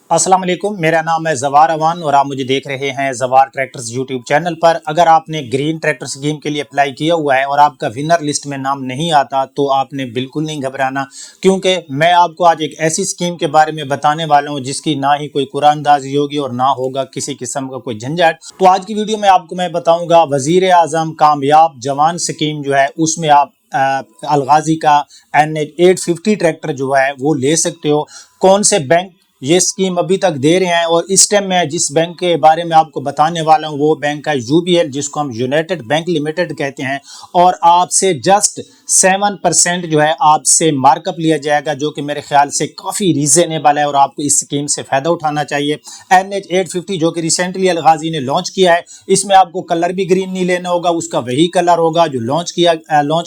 अस्सलाम वालेकुम, मेरा नाम है जवार अवान और आप मुझे देख रहे हैं जवार ट्रैक्टर्स यूट्यूब चैनल पर। अगर आपने ग्रीन ट्रैक्टर स्कीम के लिए अप्लाई किया हुआ है और आपका विनर लिस्ट में नाम नहीं आता तो आपने बिल्कुल नहीं घबराना, क्योंकि मैं आपको आज एक ऐसी स्कीम के बारे में बताने वाला हूं जिसकी ना ही कोई कुरानदाजी होगी और ना होगा किसी किस्म का कोई झंझट। तो आज की वीडियो में आपको मैं बताऊंगा वजीर आजम कामयाब जवान स्कीम जो है उसमें आप अलगाजी का NH850 ट्रैक्टर जो है वो ले सकते हो। कौन से बैंक ये स्कीम अभी तक दे रहे हैं और इस टाइम मैं जिस बैंक के बारे में आपको बताने वाला हूं वो बैंक है UBL, जिसको हम यूनाइटेड बैंक लिमिटेड कहते हैं। और आपसे जस्ट 7% जो है आपसे मार्कअप लिया जाएगा, जो कि मेरे ख्याल से काफ़ी रीजनेबल है और आपको इस स्कीम से फ़ायदा उठाना चाहिए। NH850 जो कि रिसेंटली अलगाजी ने लॉन्च किया है, इसमें आपको कलर भी ग्रीन नहीं लेना होगा, उसका वही कलर होगा जो लॉन्च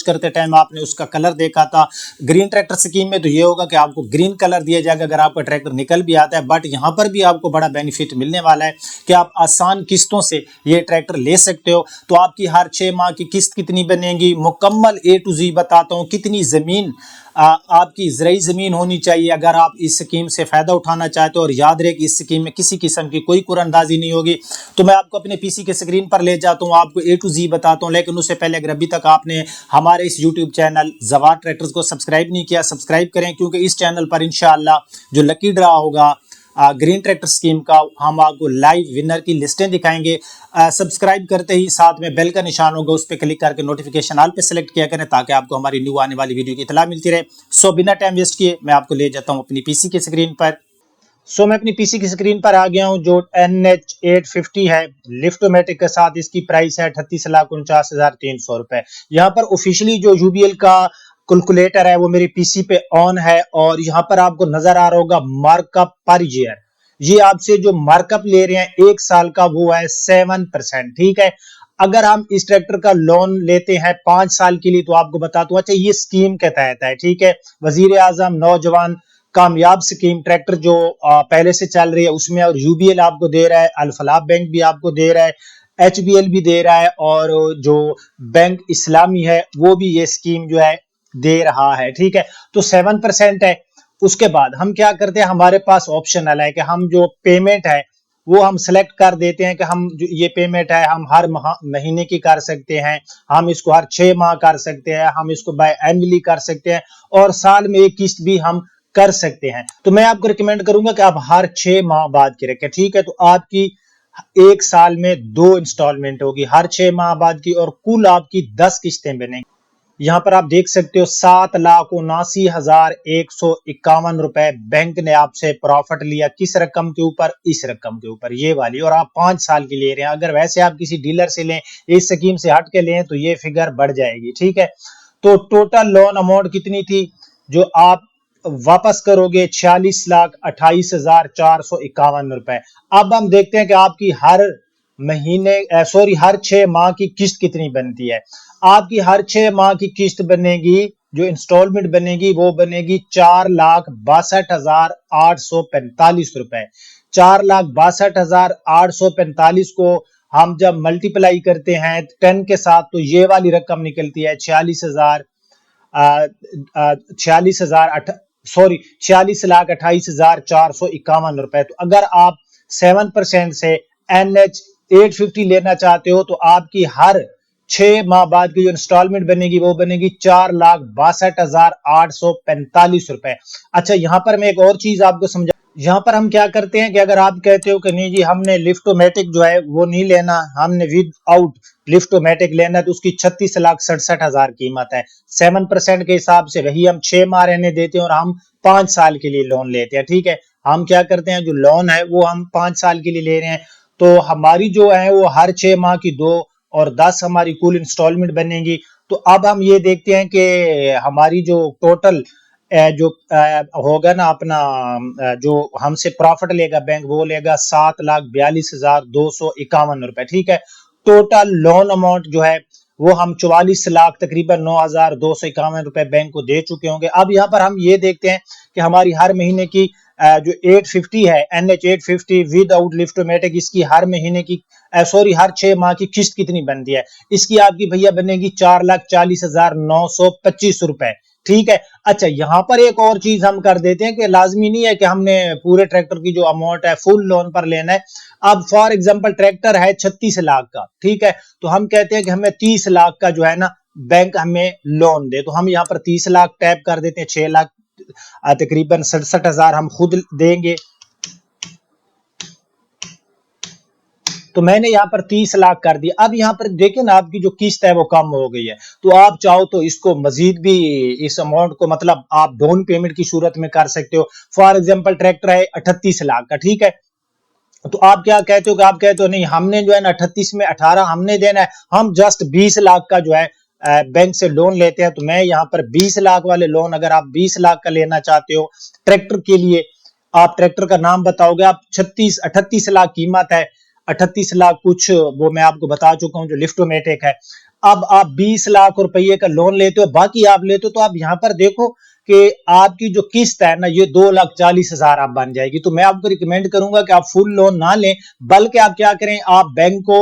करते टाइम आपने उसका कलर देखा था। ग्रीन ट्रैक्टर स्कीम में तो ये होगा कि आपको ग्रीन कलर दिया जाएगा अगर आपका ट्रैक्टर निकल भी आता है, बट यहां पर भी आपको बड़ा बेनिफिट मिलने वाला है कि आप आसान किस्तों से ये ट्रैक्टर ले सकते हो। तो आपकी हर 6 माह की किस्त कितनी बनेगी, मुकम्मल A to Z बताता हूं। कितनी जमीन आपकी ज़राई ज़मीन होनी चाहिए अगर आप इस स्कीम से फ़ायदा उठाना चाहते हो। और याद रहे कि इस स्कीम में किसी किस्म की कोई कुरानदाजी नहीं होगी। तो मैं आपको अपने PC के स्क्रीन पर ले जाता हूँ, आपको A to Z बताता हूँ, लेकिन उससे पहले अगर अभी तक आपने हमारे इस यूट्यूब चैनल जवार ट्रैक्टर्स को सब्सक्राइब नहीं किया, सब्सक्राइब करें, क्योंकि इस चैनल पर इंशाअल्लाह जो लकी ड्रा होगा ग्रीन ट्रैक्टर स्कीम का, हम आपको लाइव विनर की लिस्टें दिखाएंगे। सब्सक्राइब करते ही साथ में बेल का निशान होगा, उस पर क्लिक करके नोटिफिकेशन ऑल पे सेलेक्ट किया करें ताकि आपको हमारी न्यू आने वाली वीडियो की इतला मिलती रहे। सो बिना टाइम वेस्ट किए मैं आपको ले जाता हूं अपनी PC की स्क्रीन पर। मैं अपनी PC की स्क्रीन पर आ गया हूं। जो NH850 है लिफ्टोमेटिक के साथ, इसकी प्राइस है 38,49,300 रुपए। यहाँ पर ऑफिशियली जो UBL का कैलकुलेटर है वो मेरी PC पे ऑन है और यहाँ पर आपको नजर आ रहा होगा मार्कअप पर ईयर। ये आपसे जो मार्कअप ले रहे हैं 1 साल का वो है 7%। ठीक है, अगर हम इस ट्रैक्टर का लोन लेते हैं 5 साल के लिए तो आपको बता दूं, अच्छा ये स्कीम के तहत है। ठीक है, वजीर आजम नौजवान कामयाब स्कीम ट्रैक्टर जो पहले से चल रही है उसमें, और UBL आपको दे रहा है, अल फलाह बैंक भी आपको दे रहा है, HBL भी दे रहा है, और जो बैंक इस्लामी है वो भी ये स्कीम जो है दे रहा है। ठीक है, तो 7% है। उसके बाद हम क्या करते हैं, हमारे पास ऑप्शनल है कि हम जो पेमेंट है वो हम सेलेक्ट कर देते हैं कि हम जो ये पेमेंट है हम हर महीने की कर सकते हैं, हम इसको हर 6 माह कर सकते हैं, हम इसको बाय एनुअली कर सकते हैं, और साल में एक किस्त भी हम कर सकते हैं। तो मैं आपको रिकमेंड करूंगा कि आप हर 6 माह बाद की रखें। ठीक है, तो आपकी 1 साल में 2 इंस्टॉलमेंट होगी हर 6 माह बाद की, और कुल आपकी 10 किस्तें बनेंगी। यहाँ पर आप देख सकते हो 7,79,151 रुपए बैंक ने आपसे प्रॉफिट लिया। किस रकम के ऊपर? इस रकम के ऊपर, ये वाली, और आप 5 साल की ले रहे हैं। अगर वैसे आप किसी डीलर से लें, इस स्कीम से हट के लें, तो ये फिगर बढ़ जाएगी। ठीक है, तो टोटल लोन अमाउंट कितनी थी जो आप वापस करोगे? 46,28,451 रुपए। अब हम देखते हैं कि आपकी हर हर 6 माह की किस्त कितनी बनती है। आपकी हर 6 माह की किस्त बनेगी, जो इंस्टॉलमेंट बनेगी वो बनेगी 4,62,845 रुपए। 4,62,845 को हम जब मल्टीप्लाई करते हैं 10 के साथ तो ये वाली रकम निकलती है 46,28,451 रुपए। तो अगर आप 7% से NH850 लेना चाहते हो तो आपकी हर 6 माह बाद की जो इंस्टॉलमेंट बनेगी वो बनेगी 4,62,845 रुपए। अच्छा, यहां पर मैं एक और चीज आपको समझा। यहाँ पर हम क्या करते हैं कि अगर आप कहते हो कि नहीं जी हमने लिफ्टोमेटिक जो है वो नहीं लेना, हमने विद आउट लिफ्टोमेटिक लेना, तो उसकी 36,67,000 कीमत है। 7% के हिसाब से वही हम 6 माह रहने देते हैं और हम 5 साल के लिए लोन लेते हैं। ठीक है, हम क्या करते हैं, जो लोन है वो हम 5 साल के लिए ले रहे हैं, तो हमारी जो है वो हर 6 माह की 2 और 10 हमारी कुल इंस्टॉलमेंट बनेगी। तो अब हम ये देखते हैं कि हमारी जो टोटल जो होगा ना अपना, जो हमसे प्रॉफिट लेगा बैंक, वो लेगा 7,42,251 रुपए। ठीक है, टोटल लोन अमाउंट जो है वो हम 44 लाख तकरीबन 9,251 रुपए बैंक को दे चुके होंगे। अब यहाँ पर हम ये देखते हैं कि हमारी हर महीने की जो 850 है NH850 विद आउट लिफ्टोमेटिक, इसकी हर महीने की हर 6 माह की किस्त कितनी बनती है। इसकी आपकी भैया बनेगी 4,40,925 रुपए। ठीक है। अच्छा, यहाँ पर एक और चीज हम कर देते हैं कि लाजमी नहीं है कि हमने पूरे ट्रैक्टर की जो अमाउंट है फुल लोन पर लेना है। अब फॉर एग्जांपल ट्रैक्टर है 36 लाख का, ठीक है, तो हम कहते हैं कि हमें 30 लाख का जो है ना बैंक हमें लोन दे, तो हम यहाँ पर 30 लाख टैप कर देते हैं, 6 लाख तकरीबन 67,000 हम खुद देंगे। तो मैंने यहाँ पर 30 लाख कर दिया। अब यहाँ पर देखें ना, आपकी जो किस्त है वो कम हो गई है, तो आप चाहो तो इसको मजीद भी इस अमाउंट को मतलब आप डाउन पेमेंट की सूरत में कर सकते हो। फॉर एग्जांपल ट्रैक्टर है 38 लाख का, ठीक है, तो आप क्या कहते हो कि आप कहते हो नहीं, हमने जो है ना 38 में 18 हमने देना है, हम जस्ट 20 लाख का जो है बैंक से लोन लेते हैं। तो मैं यहाँ पर 20 लाख वाले लोन, अगर आप 20 लाख का लेना चाहते हो ट्रैक्टर के लिए, आप ट्रैक्टर का नाम बताओगे, आप 38 लाख कीमत है, 38 लाख कुछ वो मैं आपको बता चुका हूं जो लिफ्टोमेटिक है। अब आप 20 लाख रुपए का लोन लेते हो, बाकी आप लेते हो, तो आप यहाँ पर देखो कि आपकी जो किस्त है ना ये 2,40,000 आप बन जाएगी। तो मैं आपको रिकमेंड करूंगा कि आप फुल लोन ना लें, बल्कि आप क्या करें, आप बैंक को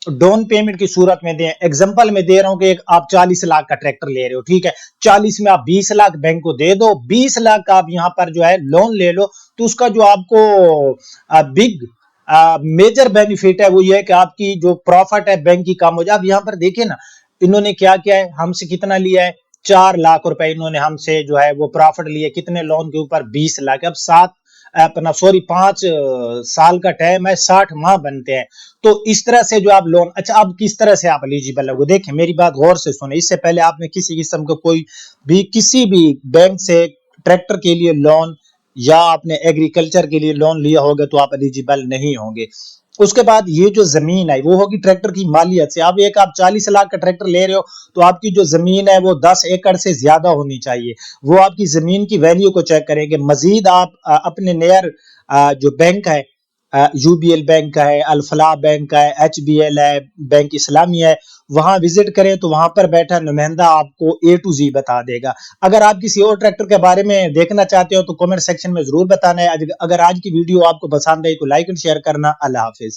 डाउन पेमेंट की सूरत में दें। एग्जांपल में दे रहा हूं कि आप 40 लाख का ट्रैक्टर ले रहे हो, ठीक है, 40 में आप 20 लाख बैंक को दे दो, 20 लाख का आप यहाँ पर जो है लोन ले लो। तो उसका जो आपको बिग मेजर बेनिफिट है वो ये है कि आपकी जो प्रॉफिट है बैंक की कम हो जाए। अब यहाँ पर देखिए ना, इन्होंने क्या किया है, हमसे कितना लिया है, 4 लाख रुपए इन्होंने हमसे जो है वो प्रॉफिट लिए, कितने लोन के ऊपर, 20 लाख। अब 5 साल का टाइम है, 60 माह बनते हैं। तो इस तरह से जो आप लोन, अच्छा अब किस तरह से आप एलिजिबल हो, देखें मेरी बात गौर से सुने, इससे पहले आपने किसी किस्म का कोई भी किसी भी बैंक से ट्रैक्टर के लिए लोन या आपने एग्रीकल्चर के लिए लोन लिया होगा तो आप एलिजिबल नहीं होंगे। उसके बाद ये जो जमीन है वो होगी ट्रैक्टर की मालियत से। अब एक आप 40 लाख का ट्रैक्टर ले रहे हो, तो आपकी जो जमीन है वो 10 एकड़ से ज्यादा होनी चाहिए। वो आपकी जमीन की वैल्यू को चेक करेंगे। मजीद आप अपने नियर जो बैंक है, यूबीएल बैंक का है, अल-फलाह बैंक का है, एचबीएल है, बैंक इस्लामी है, वहां विजिट करें तो वहां पर बैठा नुमाइंदा आपको ए टू जी बता देगा। अगर आप किसी और ट्रैक्टर के बारे में देखना चाहते हो तो कमेंट सेक्शन में जरूर बताना है। अगर आज की वीडियो आपको पसंद आई तो लाइक एंड शेयर करना। अल्लाह हाफिज।